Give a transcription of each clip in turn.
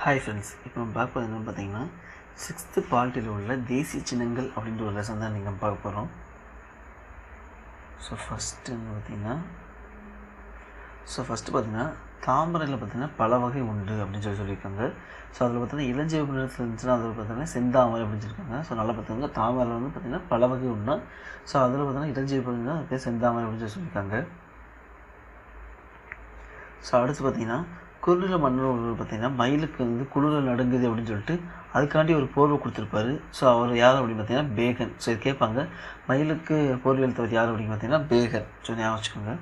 Hi friends, இப்போ நம்ம பார்க்க போகிறது என்னென்னு பார்த்தீங்கன்னா 6th பாலிட்டியில் உள்ள தேசிய சின்னங்கள் அப்படின்ற ஒரு லெசன் தான் நீங்கள் பார்க்க போகிறோம். ஸோ ஃபஸ்ட்டு பார்த்தீங்கன்னா தாமரையில் பார்த்தீங்கன்னா பல வகை உண்டு அப்படின்னு சொல்லியிருக்காங்க. ஸோ அதில் பார்த்தீங்கன்னா இளஞ்சிவப்பு நிறத்தில் இருந்துச்சுன்னா அதில் பார்த்தீங்கன்னா செந்தாமரை அப்படின்னு சொல்லியிருக்காங்க. ஸோ நல்லா பார்த்தீங்கன்னா தாமரையில் வந்து பார்த்திங்கன்னா பல வகை உண்டு. ஸோ அதில் பார்த்தீங்கன்னா இளஞ்சிவப்பு இருந்தால் அது பேர் செந்தாமரை அப்படின்னு சொல்லியிருக்காங்க. ஸோ அடுத்து பார்த்தீங்கன்னா குறுநில மன்னர் பார்த்திங்கன்னா மயிலுக்கு வந்து குளிரில் நடுங்குது அப்படின்னு சொல்லிட்டு அதுக்காண்டி ஒரு போர்வை கொடுத்துருப்பாரு. ஸோ அவர் யார் அப்படின்னு பார்த்தீங்கன்னா பேகன். ஸோ இது கேட்பாங்க, மயிலுக்கு போர்வை எழுத்தவர் யார் அப்படின்னு பார்த்தீங்கன்னா பேகன். ஸோ ஞாபகம் வச்சுக்கோங்க.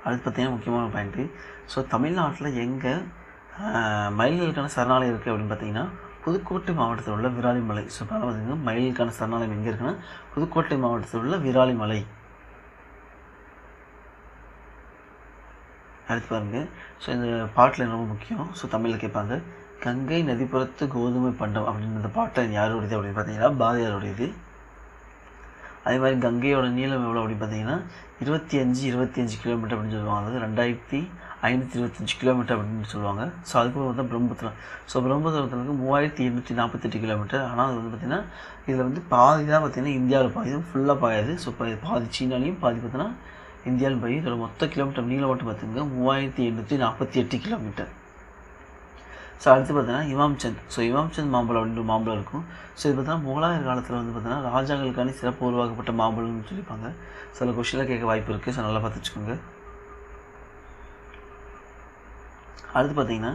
அடுத்து பார்த்தீங்கன்னா முக்கியமான பாயிண்ட்டு, ஸோ தமிழ்நாட்டில் எங்கே மயில்களுக்கான சரணாலயம் இருக்குது அப்படின்னு பார்த்தீங்கன்னா புதுக்கோட்டை மாவட்டத்தில் உள்ள விராலிமலை. ஸோ பார்த்தீங்கன்னா மயிலுக்கான சரணாலயம் எங்கே இருக்குன்னா புதுக்கோட்டை மாவட்டத்தில் உள்ள விராலிமலை. அடுத்து பாருங்கள், ஸோ இந்த பாட்டில் ரொம்ப முக்கியம். ஸோ தமிழில் கேட்பாங்க, கங்கை நதிப்புறத்து கோதுமை பண்டம் அப்படின்னு இந்த பாட்டில் யாருடையது அப்படின்னு பார்த்தீங்கன்னா பாரதியாருடையது. அதே மாதிரி கங்கையோட நீளம் எவ்வளோ அப்படின்னு பார்த்தீங்கன்னா 25 கிலோமீட்டர் அப்படின்னு சொல்லுவாங்க. அதாவது 2525 கிலோமீட்டர் அப்படின்னு சொல்லுவாங்க. ஸோ அதுக்கு வந்து பிரம்மபுத்திரம். So பிரம்மபுத்திரத்துக்கு 3848 kilometre. ஆனால் அது வந்து பார்த்திங்கன்னா இதில் வந்து பாதி தான் பார்த்திங்கன்னா இந்தியாவில் பாதி ஃபுல்லாக பாயாது. ஸோ பாதி சீனாலையும் பாதி பார்த்தீங்கன்னா இந்தியாவில் போய் இதோட மொத்த கிலோமீட்டர் நீளம் மட்டும் பார்த்துங்க 3848 கிலோமீட்டர். ஸோ அடுத்து பார்த்தீங்கன்னா இமாம்சந்த். ஸோ இமாம்சந்த் மாம்பழம் அப்படின்ற மாம்பழம் இருக்கும். ஸோ இது பார்த்தீங்கன்னா முகலாயர் காலத்தில் வந்து பார்த்தீங்கன்னா ராஜாக்களுக்கான சிறப்பு உருவாக்கப்பட்ட மாம்பழம்னு சொல்லியிருப்பாங்க. சில கொஸ்டினில் கேட்க வாய்ப்பு இருக்குது. ஸோ நல்லா பார்த்து வச்சுக்கோங்க. அடுத்து பார்த்தீங்கன்னா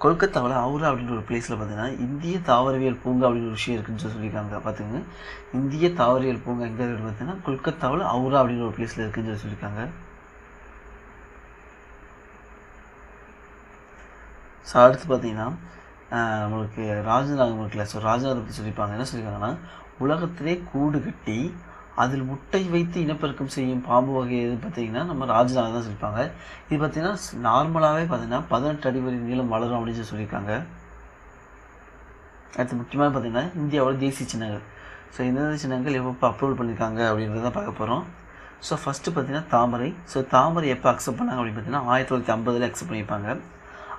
கொல்கத்தாவில் அவுரா அப்படின்ற ஒரு பிளேஸில் பார்த்தீங்கன்னா இந்திய தாவரவியல் பூங்கா அப்படின்னு ஒரு விஷயம் இருக்குன்னு சொல்லியிருக்காங்க. பார்த்துங்க, இந்திய தாவரவியல் பூங்கா எங்கே இருக்குது பார்த்தீங்கன்னா கொல்கத்தாவில் அவுரா அப்படின்னு ஒரு பிளேஸில் இருக்குன்னு சொல்லியிருக்காங்க. ஸோ அடுத்து பார்த்தீங்கன்னா நம்மளுக்கு ராஜநாதம் இருக்குல்ல. ஸோ ராஜநாதம் பற்றி சொல்லியிருப்பாங்க. என்ன சொல்லியிருக்காங்கன்னா உலகத்திலே கூடு கட்டி அதில் முட்டை வைத்து இனப்பெருக்கம் செய்யும் பாம்பு வகை எது பார்த்தீங்கன்னா நம்ம ராஜநாதம் தான் சொல்லியிருப்பாங்க. இது பார்த்திங்கன்னா நார்மலாகவே பார்த்திங்கன்னா 18 அடி வரை நீளம் வளரும் அப்படின்னு சொல்லியிருக்காங்க. அடுத்து முக்கியமாக பார்த்திங்கன்னா இந்தியாவோட தேசிய சின்னங்கள். ஸோ எந்தெந்த சின்னங்கள் எப்போ அப்ரூவல் பண்ணியிருக்காங்க அப்படின்றத பார்க்க போகிறோம். ஸோ ஃபஸ்ட்டு பார்த்திங்கன்னா தாமரை. ஸோ தாமரை எப்போ அக்செப்ட் பண்ணாங்க அப்படின்னு பார்த்தீங்கன்னா 1950 அக்செப்ட் பண்ணியிருப்பாங்க.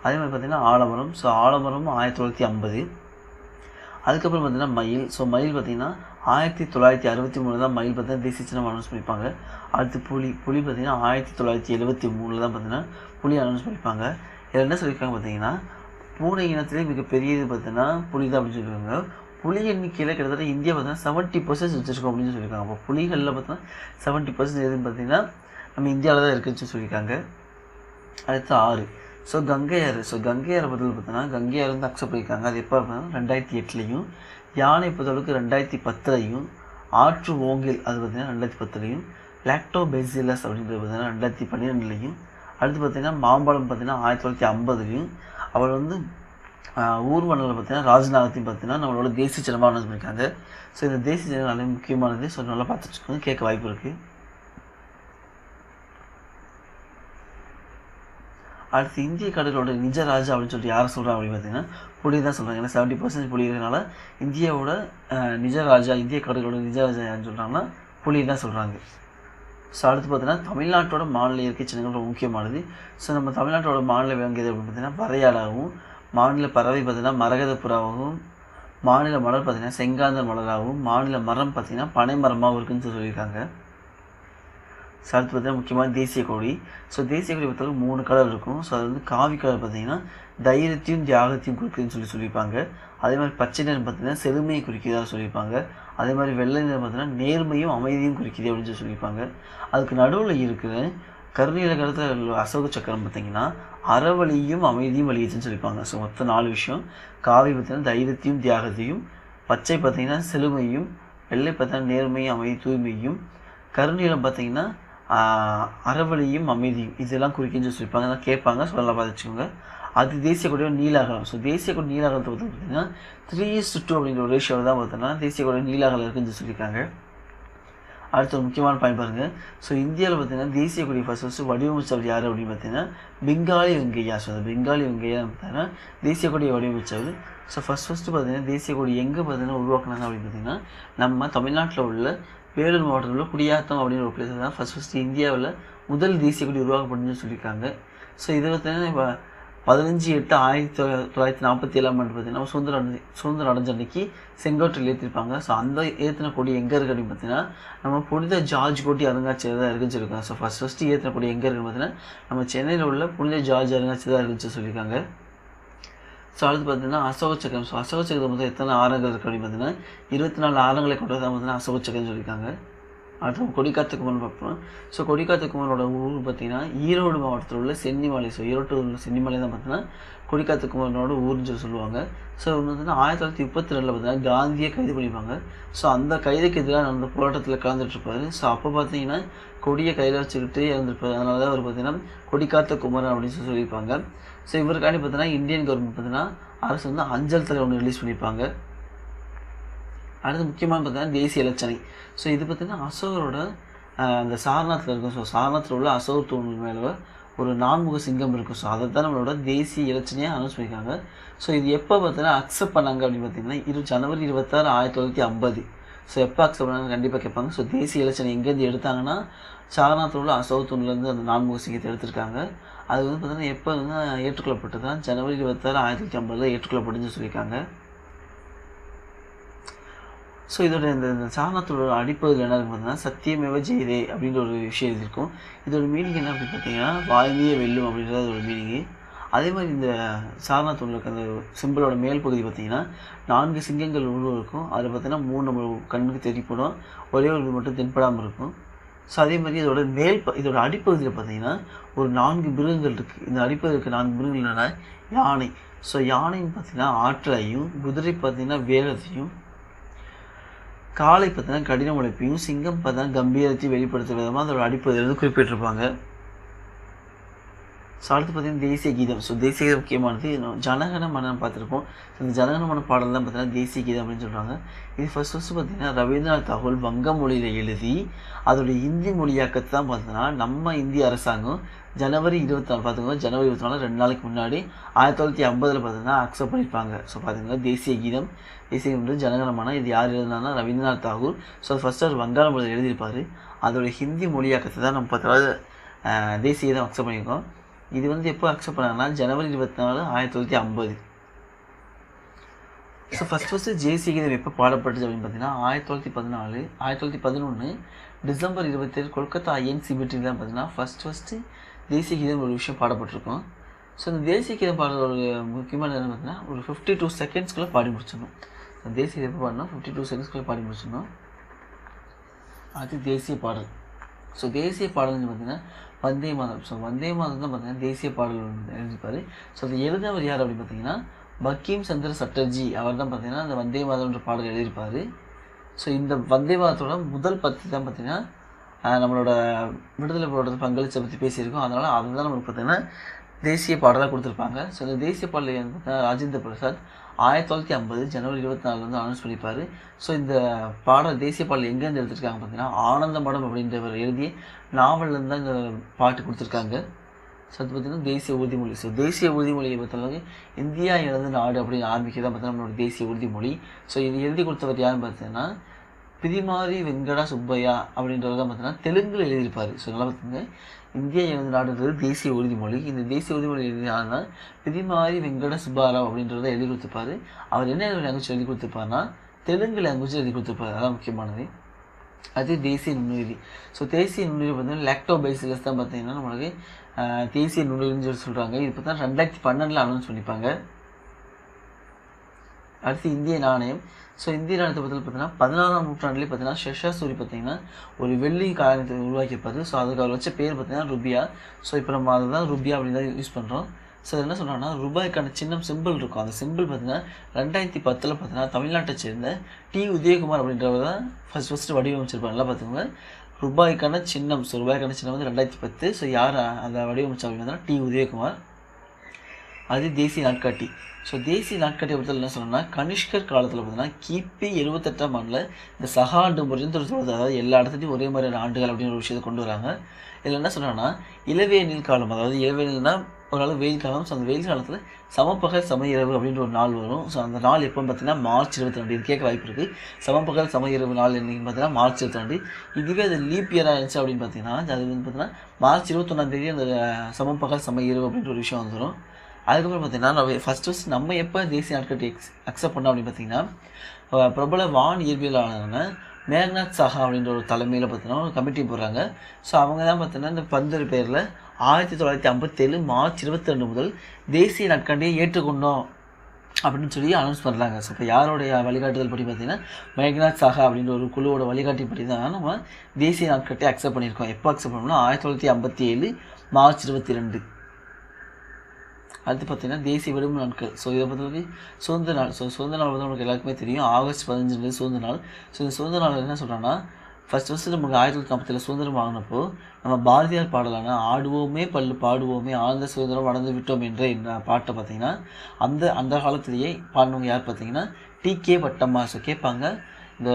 அதே மாதிரி பார்த்திங்கன்னா ஆலமரம். ஸோ ஆலமரமும் 1950. அதுக்கப்புறம் பார்த்திங்கன்னா மயில். ஸோ மயில் பார்த்திங்கன்னா 1963 தான் மயில் பார்த்திங்கன்னா தேசிய சின்னம் அனௌன்ஸ் பண்ணியிருப்பாங்க. அடுத்து புலி பார்த்திங்கன்னா 1973 தான் பார்த்திங்கன்னா புலி அனௌன்ஸ் பண்ணியிருப்பாங்க. இதில் என்ன சொல்லியிருக்காங்க பார்த்தீங்கன்னா பூனை இனத்திலே மிகப்பெரியது பார்த்திங்கன்னா புலி தான் அப்படின்னு சொல்லியிருக்காங்க. புலி எண்ணிக்கையில் கிட்டத்தட்ட இந்தியா பார்த்திங்கன்னா 70% வச்சுருக்கோம் அப்படின்னு சொல்லியிருக்காங்க. அப்போ புலிகளில் பார்த்தீங்கன்னா 70% எதுன்னு பார்த்திங்கன்னா நம்ம இந்தியாவில் தான் இருக்குன்னு சொல்லியிருக்காங்க. அடுத்து 6. ஸோ கங்கையாறு. ஸோ கங்கையாறு பதில் பார்த்தீங்கன்னா கங்கையாறு வந்து அக்செப்ட் பண்ணியிருக்காங்க. அது எப்போ பார்த்தீங்கன்னா 2008லையும், யானை புதலுக்கு 2010லையும், ஆற்று ஓங்கில் அது பார்த்திங்கன்னா 2010லையும், லாக்டோபெசிலஸ் அப்படின்றது பார்த்திங்கன்னா 2012லையும், அடுத்து பார்த்திங்கன்னா மாம்பழம் பார்த்திங்கன்னா 1950லையும், அவர் வந்து ஊர்வனில் பார்த்திங்கன்னா ராஜநாதத்தையும் பார்த்திங்கன்னா நம்மளோட தேசிய சின்னமாக அனௌன்ஸ் பண்ணியிருக்காங்க. ஸோ இந்த தேசிய சின்னம் நல்ல முக்கியமானது. ஸோ நல்லா பார்த்து வச்சுக்கோங்க, கேட்க வாய்ப்பு இருக்குது. அடுத்து இந்திய கடலோட நிஜ ராஜா அப்படின்னு சொல்லிட்டு யாரை சொல்கிறாங்க அப்படின்னு பார்த்தீங்கன்னா புலி தான் சொல்கிறாங்க. ஏன்னா 70% புலி இருக்கிறதுனால இந்தியாவோட நிஜ ராஜா, இந்திய கடலோட நிஜ ராஜா யாருன்னு சொல்கிறாங்கன்னா புலி தான் சொல்கிறாங்க. ஸோ அடுத்து பார்த்தீங்கன்னா தமிழ்நாட்டோட மாநில இயற்கை சின்னங்கள் ரொம்ப முக்கியமானது. ஸோ நம்ம தமிழ்நாட்டோட மாநில விலங்கியது அப்படின்னு பார்த்தீங்கன்னா வரையாடாகவும், மாநில பறவை பார்த்திங்கன்னா மரகத புறாவாகவும், மாநில மலர் பார்த்திங்கன்னா செங்காந்தர் மலராகவும், மாநில மரம் பார்த்திங்கன்னா பனை மரமாகவும் இருக்குன்னு சொல்லியிருக்காங்க. ஸோ அடுத்து பார்த்தீங்கன்னா முக்கியமாக தேசிய கொடி. ஸோ தேசிய கொடி பொறுத்தவரைக்கும் 3 கலர் இருக்கும். ஸோ அது வந்து காவி கலர் பார்த்திங்கன்னா தைரியத்தையும் தியாகத்தையும் குறிக்குதுன்னு சொல்லியிருப்பாங்க. அதே மாதிரி பச்சை நிறம் பார்த்திங்கன்னா செழுமையை குறிக்கிறதா சொல்லியிருப்பாங்க. அதே மாதிரி வெள்ளை நிறம் பார்த்திங்கன்னா நேர்மையும் அமைதியும் குறிக்குது அப்படின்னு சொல்லியிருப்பாங்க. அதுக்கு நடுவில் இருக்கிற கருநீல கருத்தில் அசோக சக்கரம் பார்த்திங்கன்னா அறவழியும் அமைதியும் வலியுதுன்னு சொல்லியிருப்பாங்க. ஸோ மொத்தம் 4 விஷயம். காவி பார்த்திங்கன்னா தைரியத்தையும் தியாகத்தையும், பச்சை பார்த்திங்கன்னா செழுமையும், வெள்ளை பார்த்திங்கன்னா நேர்மையும் அமைதி தூய்மையும், கருநீலம் பார்த்திங்கன்னா அறவழியும் அமைதியும் இதெல்லாம் குறிக்கின்னு சொல்லியிருப்பாங்க. தான் கேட்பாங்க. ஸோ நல்லா பார்த்துச்சுக்கோங்க. அது தேசிய கொடியோட நீலாகலம். ஸோ தேசிய கொடி நீலாகலத்தை பற்றி பார்த்திங்கன்னா 3:2 அப்படிங்கிற ஒரு ரேஷியோவில் தான் பார்த்தோன்னா தேசிய கொடி நீலாகலம் இருக்குன்னு சொல்லியிருக்காங்க. அடுத்த ஒரு முக்கியமான பாயிண்ட் பாருங்கள். ஸோ இந்தியாவில் பார்த்திங்கன்னா தேசிய கொடி ஃபஸ்ட்டு வடிவமைச்சவர் யார் அப்படின்னு பார்த்தீங்கன்னா பெங்காலி வெங்கையா. ஸோ அந்த பெங்காலி வெங்கையா பார்த்தீங்கன்னா தேசிய கொடியை வடிவமைச்சவர். ஸோ ஃபஸ்ட்டு பார்த்திங்கன்னா தேசிய கொடி எங்கே பார்த்திங்கன்னா உருவாக்குனாங்க அப்படின்னு பார்த்திங்கன்னா நம்ம தமிழ்நாட்டில் உள்ள வேலூர் மாவட்டத்தில் உள்ள குடியாத்தம் அப்படின்னு ஒரு பிளேஸ் தான் ஃபஸ்ட்டு இந்தியாவில் முதல் தேசிய கொடி உருவாக்கப்படுதுன்னு சொல்லியிருக்காங்க. ஸோ இதை பார்த்தீங்கன்னா இப்போ 15/8/1947 பார்த்தீங்கன்னா சுதந்திரம் அடைஞ்ச அன்னைக்கு செங்கோட்டையில் ஏற்றிருப்பாங்க. ஸோ அந்த ஏற்றின கொடி எங்கே இருக்குது அப்படின்னு பார்த்தீங்கன்னா நம்ம புனித ஜார்ஜ் கோட்டி அருங்காட்சியகம் தான் இருக்குன்னு சொல்லியிருக்காங்க. ஸோ ஃபஸ்ட்டு ஏற்றின கொடி எங்கே இருக்குன்னு பார்த்தீங்கன்னா நம்ம சென்னையில் உள்ள புனித ஜார்ஜ் அருங்காட்சியகம் தான் இருக்குன்னு சொல்லியிருக்காங்க. ஸோ அடுத்து பார்த்தீங்கன்னா அசோக சக்கரம். ஸோ அசோக சக்கரம் மொத்தம் எத்தனை ஆரங்கள் இருக்குது அப்படின்னு பார்த்தீங்கன்னா 24 ஆரங்களை கொண்டதான் பார்த்தீங்கன்னா அசோக சக்கரம்னு சொல்லியிருக்காங்க. அடுத்து நம்ம கொடிக்காத்த குமரன் பார்ப்போம். ஸோ கொடிக்காத்த குமரனோட ஊர் பார்த்தீங்கன்னா ஈரோடு மாவட்டத்தில் உள்ள சென்னிமலை. ஸோ ஈரோட்டில் உள்ள சென்னிமலை தான் பார்த்தீங்கன்னா கொடிக்காத்த குமரனோட ஊர்னு சொல்லுவாங்க. ஸோ இவங்க பார்த்தீங்கன்னா 1932 பார்த்தீங்கன்னா காந்தியை கைது பண்ணிப்பாங்க. ஸோ அந்த கைதுக்கு எதிராக நடந்த போராட்டத்தில் கலந்துட்டுருப்பார். ஸோ அப்போ பார்த்தீங்கன்னா கொடியை கையில் வச்சுக்கிட்டு இறந்துருப்பார். அதனால தான் அவர் பார்த்தீங்கன்னா கொடிக்காத்த குமரன் அப்படின்னு சொல்லியிருப்பாங்க. ஸோ இவருக்காண்டி பார்த்தீங்கன்னா இந்தியன் கவர்மெண்ட் பார்த்தீங்கன்னா அரசு வந்து அஞ்சல் தலை ஒன்று ரிலீஸ் பண்ணியிருப்பாங்க. அடுத்து முக்கியமான பார்த்தீங்கன்னா தேசிய இலச்சனை. ஸோ இது பார்த்திங்கன்னா அசோகரோட அந்த சாரநாத்தில் இருக்கும். ஸோ சாரநாத்தில் உள்ள அசோகர் தூண் மேலே ஒரு 4 சிங்கம் இருக்கும். ஸோ அதை தான் நம்மளோட தேசிய இலச்சனையாக அனௌன்ஸ் பண்ணியிருக்காங்க. ஸோ இது எப்போ பார்த்தீங்கன்னா அக்செப்ட் பண்ணாங்க அப்படின்னு பார்த்தீங்கன்னா ஜனவரி 26, 1950. ஸோ எப்போ அக்செப்ட் பண்ணாங்க கண்டிப்பாக கேட்பாங்க. ஸோ தேசிய இலச்சனை எங்கேருந்து எடுத்தாங்கன்னா சாரநாத்தில் உள்ள அசோகர் தூண்லேருந்து அந்த 4 சிங்கத்தை எடுத்திருக்காங்க. அது வந்து பார்த்தீங்கன்னா எப்போ வந்து ஏற்றுக்கொள்ளப்பட்டது தான் ஜனவரி 26, 1950 ஏற்றுக்கொள்ளப்பட்டுன்னு சொல்லியிருக்காங்க. ஸோ இதோட இந்த சாரணத்தோட அடிப்பகுதியில் என்ன இருக்குது பார்த்தீங்கன்னா சத்தியமேவ ஜெயதே அப்படின்ற ஒரு விஷயம் இருக்கும். இதோட மீனிங் என்ன அப்படின்னு பார்த்தீங்கன்னா வாய்மையே வெல்லும் அப்படின்றது அதோட மீனிங்கு. அதே மாதிரி இந்த சாரணத்தோட இருக்க அந்த சிம்பிளோட மேல் பகுதி பார்த்திங்கன்னா 4 சிங்கங்கள் உருவம் இருக்கும். அதில் பார்த்தீங்கன்னா 3 நம்ம கண்ணுக்கு தெரியப்படும், ஒரே ஒரு மட்டும் தென்படாமல் இருக்கும். ஸோ அதே மாதிரி இதோட அடிப்பகுதியில் பார்த்திங்கன்னா ஒரு 4 மிருகங்கள் இருக்குது. இந்த அடிப்பகுதியில் இருக்க 4 மிருகங்கள் என்னென்னா யானை. ஸோ யானைன்னு பார்த்திங்கன்னா ஆற்றலையும், குதிரை பார்த்திங்கன்னா வேகத்தையும், காளை பார்த்தீங்கன்னா கடின உழைப்பையும், சிங்கம் பார்த்தீங்கன்னா கம்பீரத்தையும் வெளிப்படுத்தும் விதமாக அதோட அடிப்பகுதியிலிருந்து குறிப்பிட்டிருப்பாங்க. ஸோ அடுத்து பார்த்தீங்கன்னா தேசிய கீதம். ஸோ தேசிய கீதம் முக்கியமானது ஜனகன மனம் பார்த்துருப்போம். இந்த ஜனகன மன பாடல் தான் பார்த்தீங்கன்னா தேசிய கீதம் அப்படின்னு சொல்கிறாங்க. இது ஃபஸ்ட்டு பார்த்தீங்கன்னா ரவீந்திரநாத் தாகூர் வங்க மொழியில் எழுதி அதோடைய இந்தி மொழியாக்கத்தை தான் பார்த்தீங்கன்னா நம்ம இந்திய அரசாங்கம் ஜனவரி 24 பார்த்துக்கோங்க, ஜனவரி 24 2 நாளைக்கு முன்னாடி 1950 பார்த்தீங்கன்னா அக்செப்ட் பண்ணியிருப்பாங்க. ஸோ பார்த்தீங்கன்னா தேசிய கீதம் வந்து ஜனகணமன. இது யார் எழுதினா ரவீந்திரநாத் தாகூர். ஸோ ஃபஸ்ட்டு அவர் வங்காள மொழியில் எழுதியிருப்பார். அதோடைய ஹிந்தி மொழியாக்கத்தை தான் நம்ம பார்த்தா தேசிய கீதம் அக்செப்ட் பண்ணியிருக்கோம். இது வந்து எப்போ அக்செப்ட் பண்ணாங்கன்னா ஜனவரி 24, 1950. ஸோ ஃபஸ்ட்டு தேசிய கீதம் எப்போ பாடப்பட்டுச்சு அப்படின்னு பார்த்தீங்கன்னா 1914, 1911 டிசம்பர் 27 கொல்கத்தா INCBT தான் பார்த்தீங்கன்னா ஃபஸ்ட்டு தேசிய கீதம் ஒரு விஷயம் பாடப்பட்டிருக்கோம். ஸோ இந்த தேசிய கீதம் பாடல் ஒரு முக்கியமான என்ன பார்த்தீங்கன்னா ஒரு 52 செகண்ட்ஸ்குள்ளே பாடி முடிச்சிடணும். தேசிய கீதம் பாடினா 52 செகண்ட்ஸ்குள்ளே பாடி முடிச்சிடணும். அது தேசிய பாடல். ஸோ தேசிய பாடல்னு பார்த்தீங்கன்னா வந்தே மாதம். ஸோ வந்தே மாதம் தான் பார்த்தீங்கன்னா தேசிய பாடல் எழுதிப்பார். ஸோ அதை எழுதினவர் யார் அப்படின்னு பார்த்தீங்கன்னா பங்கீம் சந்திர சட்டர்ஜி. அவர் தான் பார்த்தீங்கன்னா அந்த வந்தே மாதம்ன்ற பாடல் எழுதியிருப்பார். ஸோ இந்த வந்தே மாதத்தோட முதல் 10 தான் பார்த்தீங்கன்னா நம்மளோட விடுதலை போராட்டத்தில் பங்களிச்சை பற்றி பேசியிருக்கோம். அதனால் அதை தான் நம்மளுக்கு பார்த்தீங்கன்னா தேசிய பாடலாக கொடுத்துருப்பாங்க. ஸோ இந்த தேசிய பாடலை பார்த்தீங்கன்னா ராஜேந்திர பிரசாத் 1950 ஜனவரி 24 அனௌன்ஸ் பண்ணியிருப்பார். ஸோ இந்த பாடல் தேசிய பாடல் எங்கேருந்து எடுத்துருக்காங்க பார்த்தீங்கன்னா ஆனந்த மடம் அப்படின்றவர் எழுதிய நாவல்லேருந்து தான் இந்த பாட்டு கொடுத்துருக்காங்க. ஸோ அது பார்த்திங்கன்னா தேசிய உறுதிமொழி. ஸோ தேசிய உறுதிமொழியை பொறுத்தளவுக்கு இந்தியா எனது நாடு அப்படின்னு ஆரம்பிக்க தான் பார்த்தீங்கன்னா நம்மளோட தேசிய உறுதிமொழி. ஸோ இது எழுதி கொடுத்தவர் யாருன்னு பார்த்தீங்கன்னா பிதிமாரி வெங்கடா சுப்பையா அப்படின்றவர் தான் பார்த்தீங்கன்னா தெலுங்கில் எழுதியிருப்பார். ஸோ நல்லா பார்த்துங்க, இந்தியா எனது நாடுன்றது தேசிய உறுதிமொழி. இந்த தேசிய உறுதிமொழி எழுதினா பிதிமாரி வெங்கட சுப்பாராவ் அப்படின்றத எழுதி கொடுத்துருப்பார். அவர் என்ன லாங்குவேஜ் எழுதி கொடுத்துருப்பாருன்னா தெலுங்கு லாங்குவேஜ் எழுதி கொடுத்துருப்பாரு. அதான் முக்கியமானது. அது தேசிய நுண்ணுயிரி. ஸோ தேசிய நுண்ணுயிரி பார்த்தீங்கன்னா லாக்டோபைசிலஸ் தான் பார்த்தீங்கன்னா நம்மளுக்கு தேசிய நுண்ணுயிரின்னு சொல்லி சொல்கிறாங்க. இது பார்த்தா 2012 அனௌன்ஸ் பண்ணிப்பாங்க. அடுத்து இந்திய நாணயம். ஸோ இந்திய நாணயத்தை பற்றி பார்த்தீங்கன்னா 16ஆம் நூற்றாண்டுலேயே பார்த்தீங்கன்னா ஷெஷாசூரி பார்த்தீங்கன்னா ஒரு வெள்ளி காரணத்தை உருவாக்கியிருப்பாரு. ஸோ அதுக்கு அவர் வச்ச பேர் பார்த்தீங்கன்னா ருபியா. ஸோ இப்போ நம்ம அதை தான் ருபியா அப்படின்னு தான் யூஸ் பண்ணுறோம். ஸோ என்ன சொல்கிறாங்கன்னா ரூபாய்க்கான சின்னம் சிம்பிள் இருக்கும். அந்த சிம்பிள் பார்த்தீங்கன்னா 2010 பார்த்தீங்கன்னா தமிழ்நாட்டை சேர்ந்த டி உதயகுமார் அப்படின்றவர் தான் ஃபஸ்ட்டு வடிவமைச்சிருப்பாங்க. நல்லா பார்த்துக்கோங்க, ரூபாய்க்கான சின்னம். ஸோ ரூபாய்க்கான சின்னம் வந்து 2010. ஸோ யார் அந்த வடிவமைச்சா அப்படின்னா டி உதயகுமார். அது தேசிய நாட்காட்டி. ஸோ தேசிய நாட்காட்டியை பொறுத்தவரை என்ன சொல்லணும்னா கனிஷ்கர் காலத்தில் பார்த்தீங்கன்னா கிபி 78ஆம் ஆண்டில் இந்த சகாண்டு முறைன்னு சொல்கிறது, அதாவது எல்லா இடத்துலையும் ஒரே மாதிரியான ஆண்டுகள் அப்படின்னு ஒரு விஷயத்தை கொண்டு வராங்க. இதில் என்ன சொல்கிறாங்கன்னா இளவேனில் காலம், அதாவது இளவேனில்னால் ஓரளவு வெயில் காலம். ஸோ அந்த வெயில் காலத்தில் சமப்பகல் சம இரவு அப்படின்ற ஒரு நாள் வரும். ஸோ அந்த நாள் எப்போன்னு பார்த்தீங்கன்னா மார்ச் 22. இது கேட்க வாய்ப்பு இருக்குது. சமப்பகல் சம இரவு நாள் என்னைக்குன்னு பார்த்தீங்கன்னா மார்ச் 22. இதுவே அது லீப் இயராக இருந்துச்சு அப்படின்னு பார்த்தீங்கன்னா அது வந்து பார்த்தீங்கன்னா மார்ச் 21ஆம் தேதி அந்த சமப்பகல் சம இரவு அப்படின்ற ஒரு விஷயம் வந்துடும். அதுக்கப்புறம் பார்த்தீங்கன்னா நம்ம ஃபஸ்ட்டு நம்ம எப்போ தேசிய நாட்காட்டி அக்செப்ட் பண்ணோம் அப்படின்னு பார்த்தீங்கன்னா பிரபல வான் இயற்பியலாளரான மேக்நாத் சாஹா அப்படின்ற ஒரு தலைமையில் பார்த்தீங்கன்னா ஒரு கமிட்டி போடுறாங்க. ஸோ அவங்க தான் பார்த்தீங்கன்னா இந்த 12 பேரில் 1957 மார்ச் 22 முதல் தேசிய நாட்காட்டியை ஏற்றுக்கொண்டோம் அப்படின்னு சொல்லி அனௌன்ஸ் பண்ணுறாங்க. ஸோ இப்போ யாருடைய வழிகாட்டுதல் படி பார்த்தீங்கன்னா மேக்நாத் சாஹா அப்படின்ற ஒரு குழுவோட வழிகாட்டி படி தான் நம்ம தேசிய நாட்காட்டியை அக்செப்ட் பண்ணியிருக்கோம். எப்போ அக்செப்ட் பண்ணோம்னா 1957 மார்ச் 22. அடுத்து பார்த்தீங்கன்னா தேசிய விடுமுறை நாட்கள். ஸோ இதை பொறுத்தவரைக்கு சுதந்திர நாள். ஸோ சுதந்திர நாள் வந்து உங்களுக்கு எல்லாருக்குமே தெரியும், ஆகஸ்ட் 15 சுதந்திர நாள். ஸோ இந்த சுதந்திர நாள் என்ன சொல்கிறாங்கன்னா ஃபஸ்ட்டு நமக்கு 1940 சுதந்திரம் வாங்கினப்போ நம்ம பாரதியார் பாடலான ஆடுவோமே பல்லு பாடுவோமே ஆழ்ந்த சுதந்திரம் வளர்ந்து விட்டோம் என்ற பாட்டை பார்த்தீங்கன்னா அந்த காலத்திலேயே பாடினவங்க யார் பார்த்தீங்கன்னா டி.கே. பட்டம்மாள். ஸோ கேட்பாங்க இந்த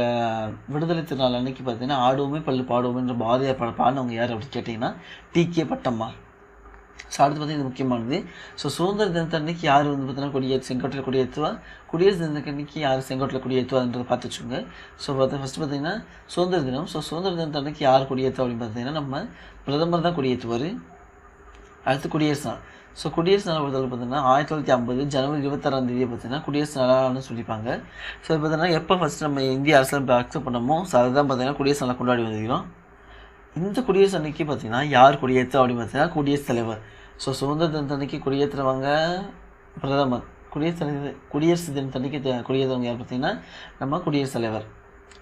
விடுதலை திருநாள் அன்னைக்கு பார்த்தீங்கன்னா ஆடுவோமே பல்லு பாடுவோமேன்ற பாரதியார் பாடினவங்க யார் அப்படின்னு கேட்டிங்கன்னா டி.கே. பட்டம்மாள். ஸோ அடுத்து பார்த்தீங்கன்னா இது முக்கியமானது. ஸோ சுதந்திர தினத்தன்னைக்கு யார் வந்து பார்த்தீங்கன்னா செங்கோட்டையில் கொடியேற்றுவா, குடியரசு தினத்தன்னைக்கு யார் செங்கோட்டையில் கொடியேற்றுவான்றதை பார்த்து வச்சுக்கோங்க. ஸோ ஃபஸ்ட்டு பார்த்தீங்கன்னா சுதந்திர தினம். ஸோ சுதந்திர தினத்தன்னைக்கு யார் கொடியேற்றுவா அப்படின்னு பார்த்தீங்கன்னா நம்ம பிரதமர் தான் கொடியேற்றுவார். அடுத்து குடியரசு நாள். ஸோ குடியரசு நாள் பொறுத்தவரை பார்த்தீங்கன்னா 1950 ஜனவரி 26 பார்த்தீங்கன்னா குடியரசு நாளான்னு சொல்லிப்பாங்க. ஸோ பார்த்தீங்கன்னா எப்போ ஃபஸ்ட்டு நம்ம இந்திய அரசியல் அக்செப்ட் பண்ணமோ ஸோ அதுதான் பார்த்தீங்கன்னா குடியரசு நாளாக கொண்டாடி வந்துக்கிறோம். இந்த குடியரசு அன்னைக்கு பார்த்தீங்கன்னா யார் கொடியேற்று அப்படின்னு பார்த்தீங்கன்னா குடியரசுத் தலைவர். ஸோ சுதந்திர தினத்தன்னைக்கு கொடியேற்றுறவங்க பிரதமர், குடியரசு தினத்தன்னைக்கு கொடியேற்றுறவங்க யார் பார்த்தீங்கன்னா நம்ம குடியரசுத் தலைவர்.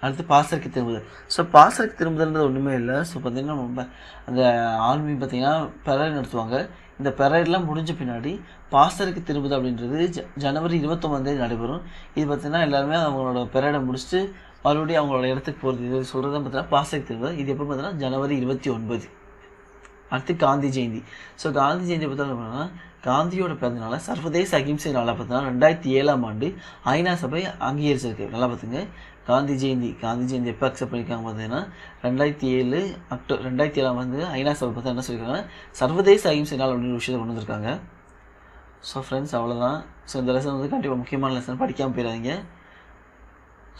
அடுத்து பாசறைக்கு திரும்புதல். ஸோ பாசறைக்கு திரும்புதல்ன்றது ஒன்றுமே இல்லை. ஸோ பார்த்தீங்கன்னா நம்ம அந்த ஆர்மி பார்த்தீங்கன்னா பெரேட் நடத்துவாங்க. இந்த பெரேட்லாம் முடிஞ்ச பின்னாடி பாசறைக்கு திரும்புதல் அப்படின்றது ஜனவரி 29 நடைபெறும். இது பார்த்தீங்கன்னா எல்லாருமே அவங்களோட பெரேடை முடிச்சுட்டு மறுபடியும் அவங்களோட இடத்துக்கு போகிறது. இது சொல்கிறது பார்த்தீங்கன்னா பாசறைக்கு திரும்புதல். இது எப்போ பார்த்தீங்கன்னா ஜனவரி 29. அடுத்து காந்தி ஜெயந்தி. ஸோ காந்தி ஜெயந்தி பார்த்தீங்கன்னா காந்தியோட பிறந்தனால சர்வதேச அகிம்சை நாளாக பார்த்தீங்கன்னா 2007 ஐநா சபை அங்கீகரிச்சிருக்கு. நல்லா பார்த்துங்க, காந்தி ஜெயந்தி எப்போ அக்செப்ட் பண்ணியிருக்காங்க பார்த்தீங்கன்னா 2007 ஐநா சபை பார்த்தா என்ன சொல்லியிருக்காங்க, சர்வதேச அகிம்சை நாள் அப்படின்னு ஒரு விஷயத்தை கொண்டு வந்திருக்காங்க. ஸோ ஃப்ரெண்ட்ஸ் அவ்வளோதான். ஸோ இந்த லெசன் வந்து கண்டிப்பாக முக்கியமான லெசன், படிக்காமல் போயிடாதீங்க.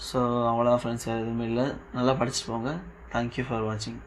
ஸோ அவ்வளோதான் ஃப்ரெண்ட்ஸ், வேறு எதுவுமே இல்லை. நல்லா படிச்சுட்டு போங்க. தேங்க்யூ ஃபார் வாட்சிங்.